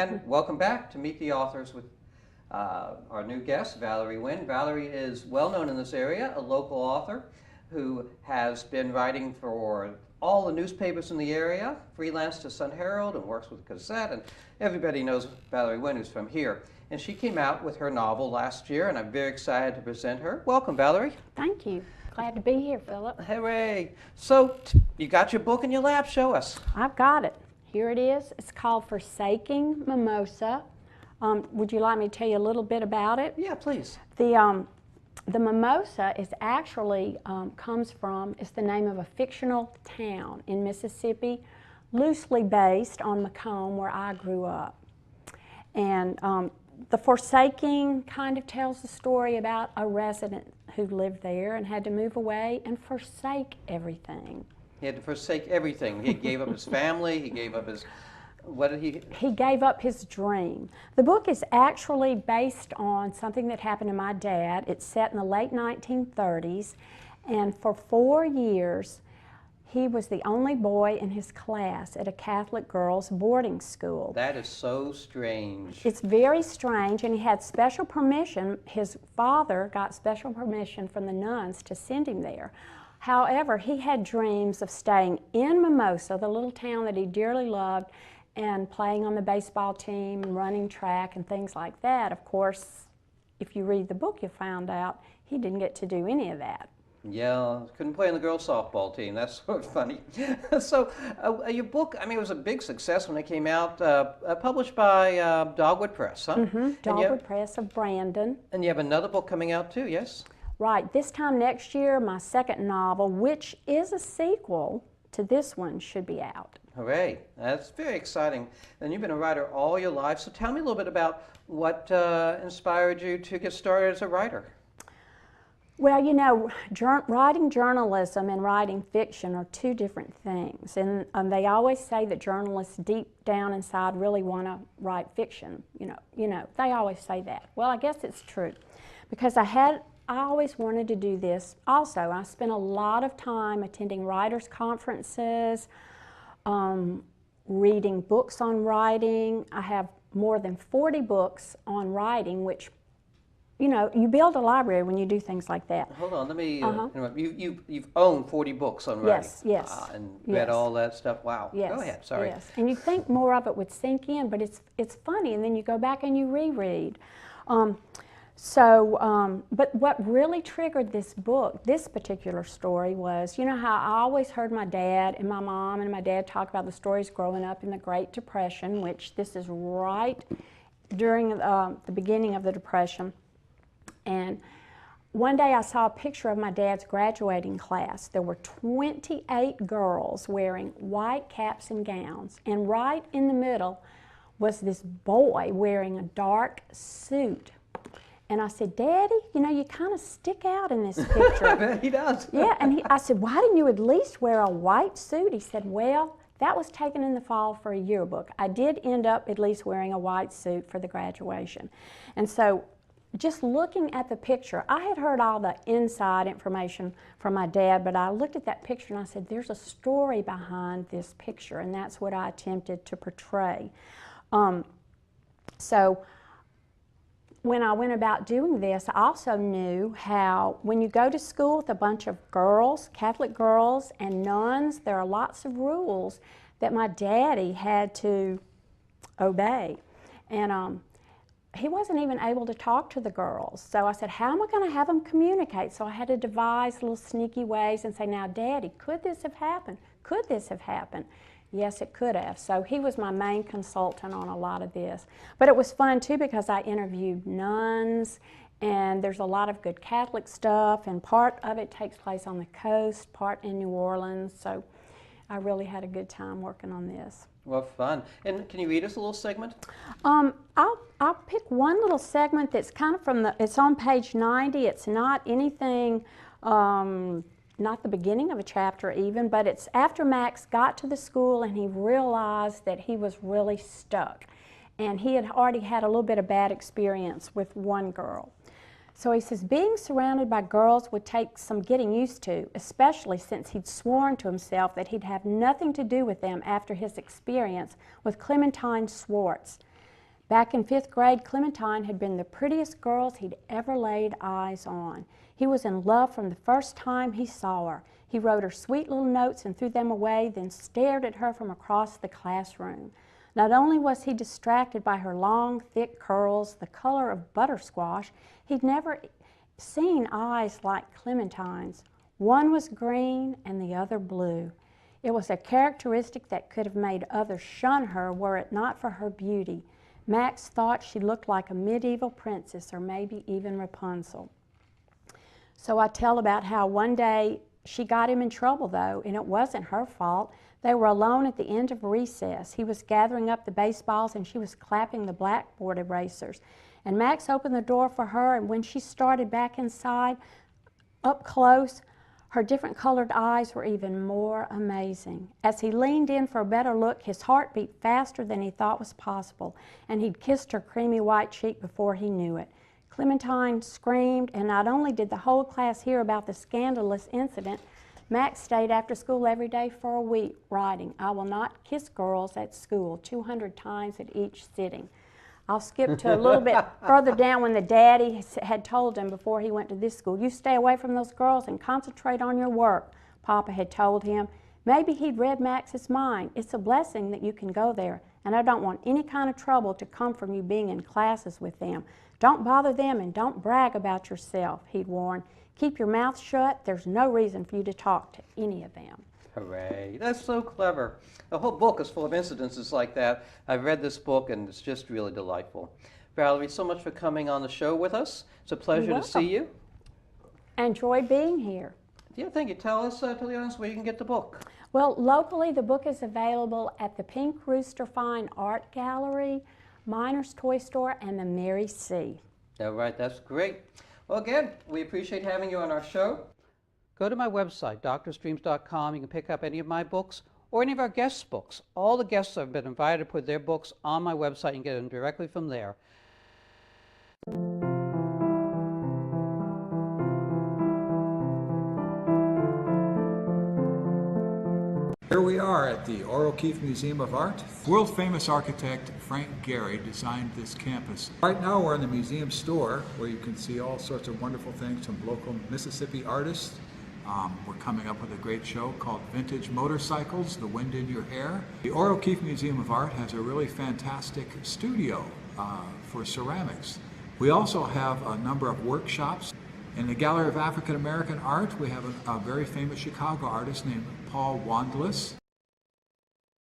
And welcome back to Meet the Authors with our new guest, Valerie Winn. Valerie is well known in this area, a local author who has been writing for all the newspapers in the area, freelance to Sun Herald and works with Gazette, and everybody knows Valerie Winn who's from here. And she came out with her novel last year, and I'm very excited to present her. Welcome, Valerie. Thank you. Glad to be here, Philip. Hooray. So, you got your book in your lap. Show us. I've got it. Here it is. It's called Forsaking Mimosa. Would you like me to tell you a little bit about it? Yeah, please. The Mimosa is actually it's the name of a fictional town in Mississippi, loosely based on Macomb, where I grew up. And the Forsaking kind of tells the story about a resident who lived there and had to move away and forsake everything. He had to forsake everything. He gave up his family, he gave up his, what did he? He gave up his dream. The book is actually based on something that happened to my dad. It's set in the late 1930s, and for 4 years, he was the only boy in his class at a Catholic girls' boarding school. That is so strange. It's very strange, and he had special permission. His father got special permission from the nuns to send him there. However, he had dreams of staying in Mimosa, the little town that he dearly loved, and playing on the baseball team and running track and things like that. Of course, if you read the book, you'll find out he didn't get to do any of that. Yeah, couldn't play on the girls' softball team. That's sort of funny. So, your book, I mean, it was a big success when it came out, published by Dogwood Press, huh? Mm-hmm. Dogwood Press of Brandon. And you have another book coming out too, yes? Right. This time next year, my second novel, which is a sequel to this one, should be out. Hooray. That's very exciting. And you've been a writer all your life, so tell me a little bit about what inspired you to get started as a writer. Well, you know, writing journalism and writing fiction are two different things, and they always say that journalists deep down inside really want to write fiction. You know, they always say that. Well, I guess it's true, because I always wanted to do this. Also, I spent a lot of time attending writers' conferences, reading books on writing. I have more than 40 books on writing, which, you know, you build a library when you do things like that. Hold on, let me interrupt. You've owned 40 books on writing. Yes. And read all that stuff. Wow. Yes. Go ahead, sorry. Yes, and you think more of it would sink in, but it's funny, and then you go back and you reread. But what really triggered this book, this particular story, was, you know how I always heard my dad and my mom and my dad talk about the stories growing up in the Great Depression, which this is right during the beginning of the Depression. And one day I saw a picture of my dad's graduating class. There were 28 girls wearing white caps and gowns, and right in the middle was this boy wearing a dark suit. And I said, Daddy, you know, you kind of stick out in this picture. I bet he does. Yeah, and I said, why didn't you at least wear a white suit? He said, well, that was taken in the fall for a yearbook. I did end up at least wearing a white suit for the graduation. And so just looking at the picture, I had heard all the inside information from my dad, but I looked at that picture and I said, there's a story behind this picture, and that's what I attempted to portray. So when I went about doing this, I also knew how when you go to school with a bunch of girls, Catholic girls and nuns, there are lots of rules that my daddy had to obey. And he wasn't even able to talk to the girls. So I said, how am I going to have them communicate? So I had to devise little sneaky ways and say, now, Daddy, could this have happened? Could this have happened? Yes, it could have. So he was my main consultant on a lot of this. But it was fun, too, because I interviewed nuns, and there's a lot of good Catholic stuff, and part of it takes place on the coast, part in New Orleans. So I really had a good time working on this. Well, fun. And can you read us a little segment? I'll pick one little segment that's kind of it's on page 90. It's not anything, not the beginning of a chapter even, but it's after Max got to the school and he realized that he was really stuck. And he had already had a little bit of bad experience with one girl. So he says, being surrounded by girls would take some getting used to, especially since he'd sworn to himself that he'd have nothing to do with them after his experience with Clementine Swartz. Back in 5th grade, Clementine had been the prettiest girl he'd ever laid eyes on. He was in love from the first time he saw her. He wrote her sweet little notes and threw them away, then stared at her from across the classroom. Not only was he distracted by her long, thick curls, the color of buttersquash, he'd never seen eyes like Clementine's. One was green and the other blue. It was a characteristic that could have made others shun her were it not for her beauty. Max thought she looked like a medieval princess or maybe even Rapunzel. So I tell about how one day she got him in trouble though, and it wasn't her fault. They were alone at the end of recess. He was gathering up the baseballs and she was clapping the blackboard erasers. And Max opened the door for her, and when she started back inside, up close, her different colored eyes were even more amazing. As he leaned in for a better look, his heart beat faster than he thought was possible, and he'd kissed her creamy white cheek before he knew it. Clementine screamed, and not only did the whole class hear about the scandalous incident, Max stayed after school every day for a week writing, "I will not kiss girls at school," 200 times at each sitting. I'll skip to a little bit further down when the daddy had told him before he went to this school, "You stay away from those girls and concentrate on your work," Papa had told him. Maybe he'd read Max's mind. "It's a blessing that you can go there, and I don't want any kind of trouble to come from you being in classes with them. Don't bother them and don't brag about yourself," he'd warned. "Keep your mouth shut. There's no reason for you to talk to any of them." Hooray. That's so clever. The whole book is full of incidences like that. I've read this book and it's just really delightful. Valerie, so much for coming on the show with us. It's a pleasure to see you. I enjoyed being here. Yeah, thank you. Tell us, tell the audience where you can get the book. Well, locally the book is available at the Pink Rooster Fine Art Gallery, Miner's Toy Store, and the Mary C. All right, that's great. Well, again, we appreciate having you on our show. Go to my website, drstreams.com. You can pick up any of my books or any of our guests' books. All the guests have been invited to put their books on my website and get them directly from there. Here we are at the O'Keeffe Museum of Art. World-famous architect Frank Gehry designed this campus. Right now we're in the museum store where you can see all sorts of wonderful things from local Mississippi artists. We're coming up with a great show called Vintage Motorcycles, The Wind in Your Hair. The O'Keeffe Museum of Art has a really fantastic studio for ceramics. We also have a number of workshops. In the Gallery of African American Art, we have a very famous Chicago artist named Paul Wandless.